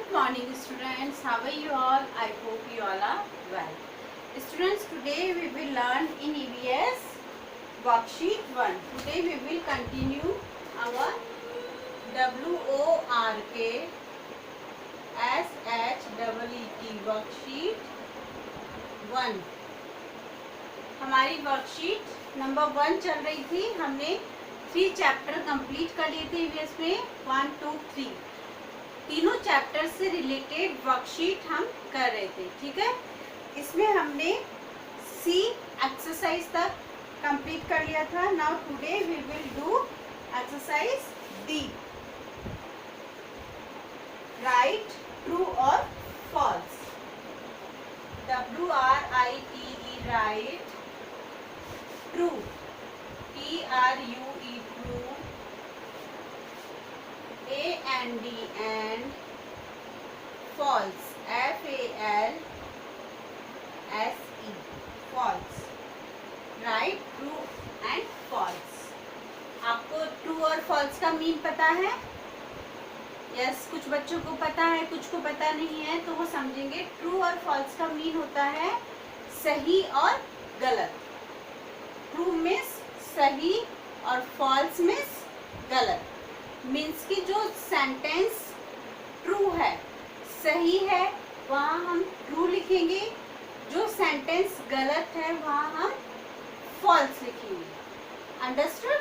Good morning students, how are you all? I hope you all are well. Students, today we will learn in EVS worksheet 1. Today we will continue our WORK SHEET worksheet 1. हमारी worksheet number 1 चल रही थी. हमने 3 chapter complete कर लिए थे EVS में 1, 2, 3. तीनों चैप्टर से रिलेटेड वर्कशीट हम कर रहे थे. ठीक है, इसमें हमने सी एक्सरसाइज तक कंप्लीट कर लिया था. Now today we will do exercise D. Write, true और false. WRITE write, true TRUE true, AND and false FALSE false. Write, true and false. आपको ट्रू और फॉल्स का मीन पता है? यस, कुछ बच्चों को पता है, कुछ को पता नहीं है, तो वो समझेंगे. ट्रू और फॉल्स का मीन होता है सही और गलत. ट्रू मीन्स सही और फॉल्स मीन्स गलत. मीन्स कि जो सेंटेंस ट्रू है, सही है, वहाँ हम ट्रू लिखेंगे. जो सेंटेंस गलत है वहाँ हम फॉल्स लिखेंगे. Understood?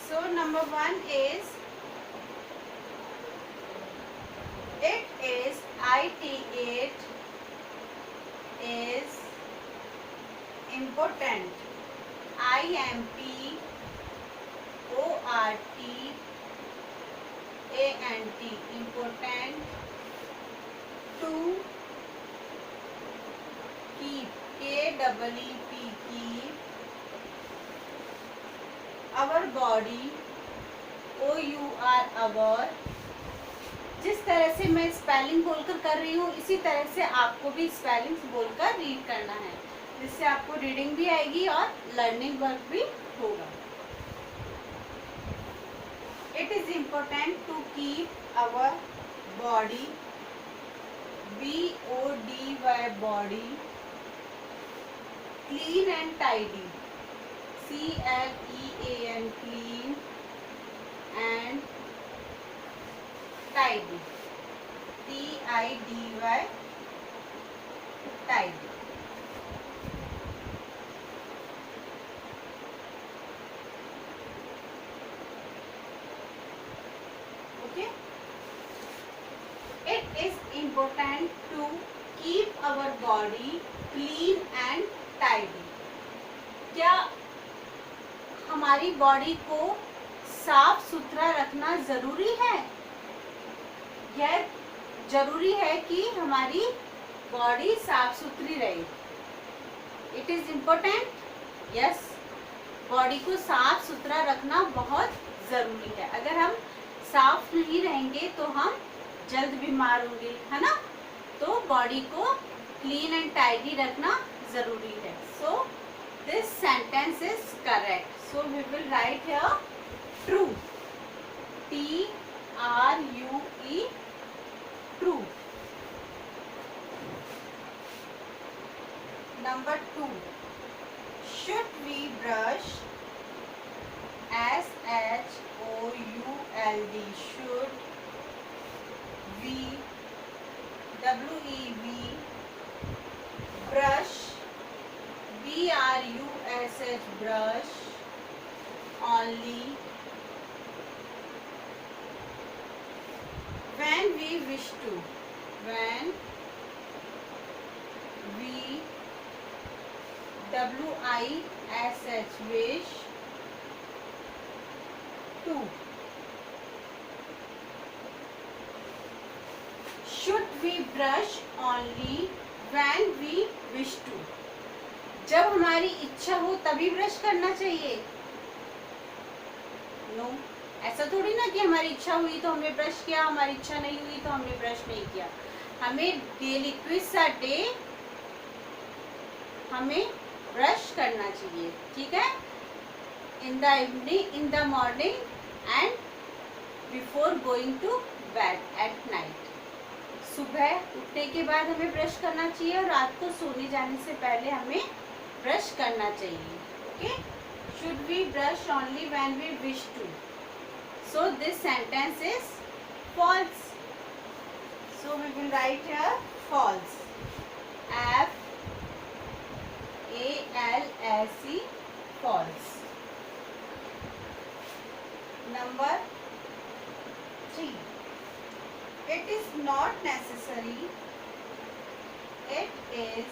So number 1 is it is it is important. IMPORTANT important. To keep KEEP keep. Our body OUR. जिस तरह से मैं स्पेलिंग बोलकर कर रही हूँ, इसी तरह से आपको भी स्पेलिंग्स बोलकर रीड करना है, जिससे आपको रीडिंग भी आएगी और लर्निंग वर्क भी होगा. It is important to keep our body BODY body clean and tidy CLEAN clean and tidy TIDY tidy. Okay, it is important to keep our body clean and tidy. क्या हमारी body को साफ सुथरा रखना जरूरी है? यह जरूरी है कि हमारी बॉडी साफ सुथरी रहे. It is important. Yes, body को साफ सुथरा रखना बहुत ज़रूरी है. अगर हम साफ नहीं रहेंगे तो हम जल्द बीमार होंगे, है ना. तो बॉडी को क्लीन एंड टाइडी रखना ज़रूरी है. So this sentence is correct. So we will write here true TRUE true. Number 2, should we brush SHOULD should we WEV brush BRUSH brush only when we wish to. When we WISH wish to. Should we brush only when we wish to. जब हमारी इच्छा हो तभी brush करना चाहिए? No, ऐसा थोड़ी ना कि हमारी इच्छा हुई तो हमने ब्रश किया, हमारी इच्छा नहीं हुई तो हमने ब्रश नहीं किया. हमें डेली ट्विस्ट अ डे हमें ब्रश करना चाहिए. ठीक है, in the evening, in the morning and before going to bed at night. सुबह उठने के बाद हमें ब्रश करना चाहिए और रात को सोने जाने से पहले हमें ब्रश करना चाहिए. Okay? Should we brush only when we wish to? So this sentence is false. So we will write here false. F A L S E, false. Number 3. It is not necessary. It is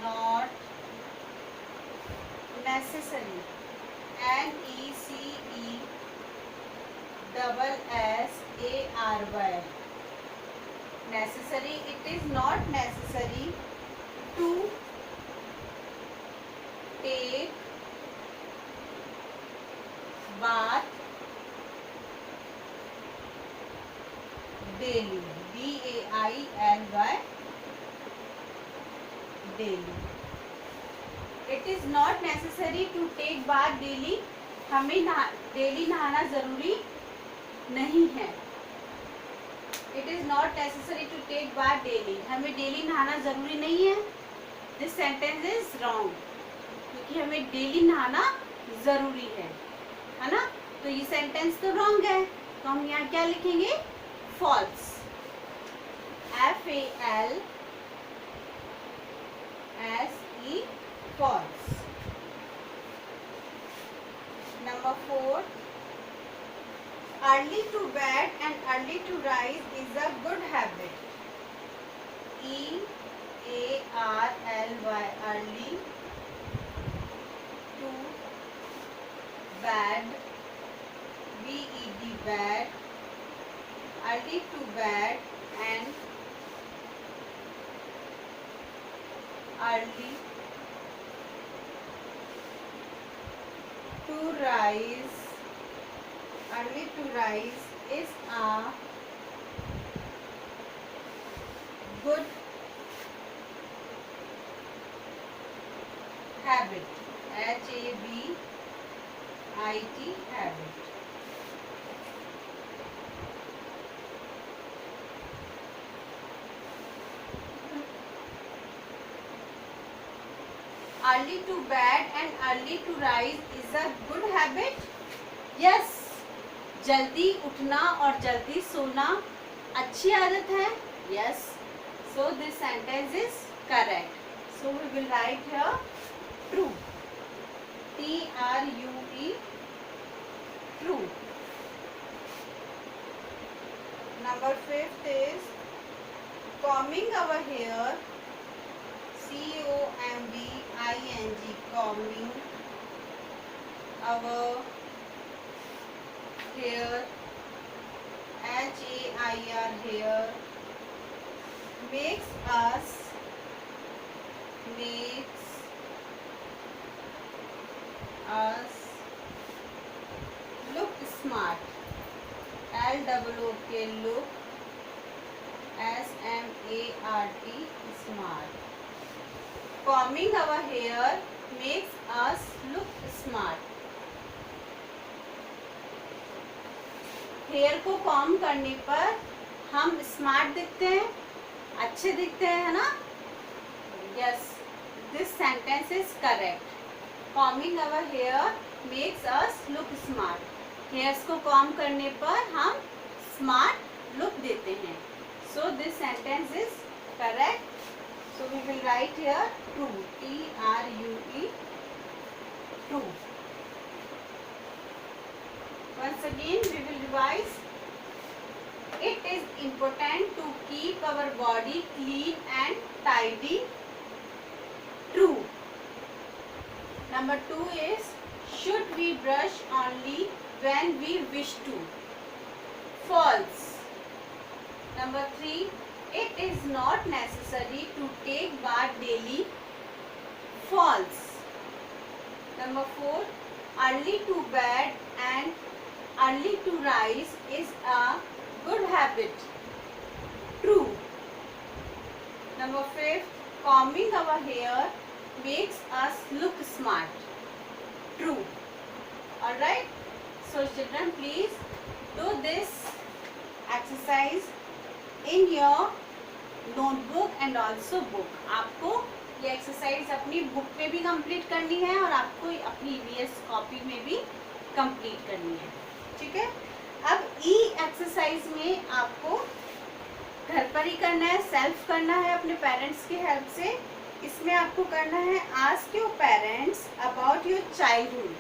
not necessary. NECESSARY. Necessary. It is not necessary to take bath daily. DAILY, daily. It is not necessary to take bath daily. हमें daily नहाना जरूरी नहीं है. It is not necessary to take bath daily. हमें daily नहाना जरूरी नहीं है. This sentence is wrong. क्योंकि हमें डेली नहाना जरूरी है ना. तो ये सेंटेंस तो रॉन्ग है. तो हम यहाँ क्या लिखेंगे? False. FALSE, false. Number 4. Early to bed and early to rise is a good habit. EARLY, early to bed, BED, bed, early to bed and early to rise. Early to rise is a good habit. HABIT, habit. Early to bed and early to rise is a good habit. Yes. जल्दी उठना और जल्दी सोना अच्छी आदत है. Yes. So this sentence is correct. So we will write here true. TRUE, true. Number 5 is combing our hair. COMBING, combing our hair. HAIR, hair. Makes us look smart. LOOK, look. SMART, smart. Combing our hair makes us look smart. Hair को comb करने पर हम smart दिखते हैं, अच्छे दिखते हैं, है ना. Yes, this sentence is correct. Combing our hair makes us look smart. Hairs को कॉम्ब करने पर हम स्मार्ट लुक देते हैं. So this sentence is correct. So we will write here true. TRUE, true. Once again we will revise. It is important to keep our body clean and tidy. True. Number 2 is should we brush only when we wish to? False. Number 3, it is not necessary to take bath daily. False. Number 4, early to bed and early to rise is a good habit. True. Number 5, combing our hair makes us look smart. True. Alright. So children, please do this exercise in your notebook and also book. आपको ये exercise अपनी book में भी complete करनी है और आपको अपनी ईवीएस कॉपी में भी कंप्लीट करनी है, ठीक है। अब ई एक्सरसाइज में आपको घर पर ही करना है, सेल्फ करना है अपने पेरेंट्स की हेल्प से। इसमें आपको करना है ask your parents about your childhood.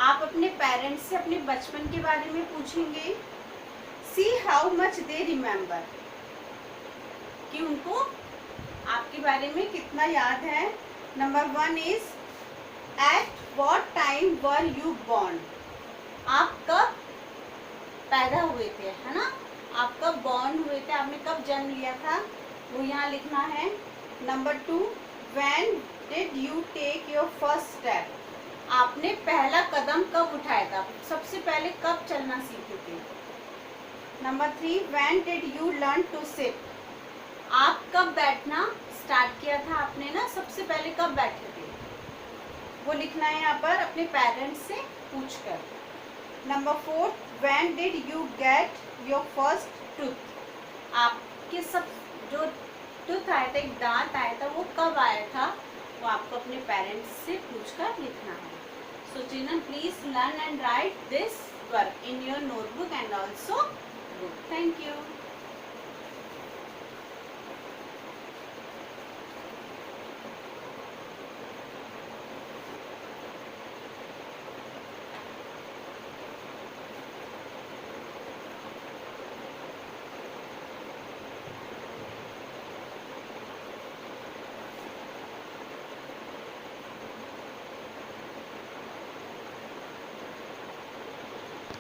आप अपने पेरेंट्स से अपने बचपन के बारे में पूछेंगे। See how much they remember, कि उनको आपके बारे में कितना याद है। Number 1 is at what time were you born, आप कब पैदा हुए थे, है ना, आप कब बॉर्न हुए थे, आपने कब जन्म लिया था, वो यहाँ लिखना है। Number 2, when did you take your first step, आपने पहला कदम कब उठाया था, सबसे पहले कब चलना सीखे थे। Number 3, when did you learn to sit, आप कब बैठना स्टार्ट किया था आपने ना, सबसे पहले कब बैठे थे, वो लिखना है यहाँ पर अपने पेरेंट्स से पूछकर। Number 4, when did you get your first tooth, आपके सब जो टूथ आया था, एक दांत आया था, वो कब आया था, वो आपको अपने पेरेंट्स से पूछकर लिखना है। So children, please learn and right this work in your notebook and also book. Thank you.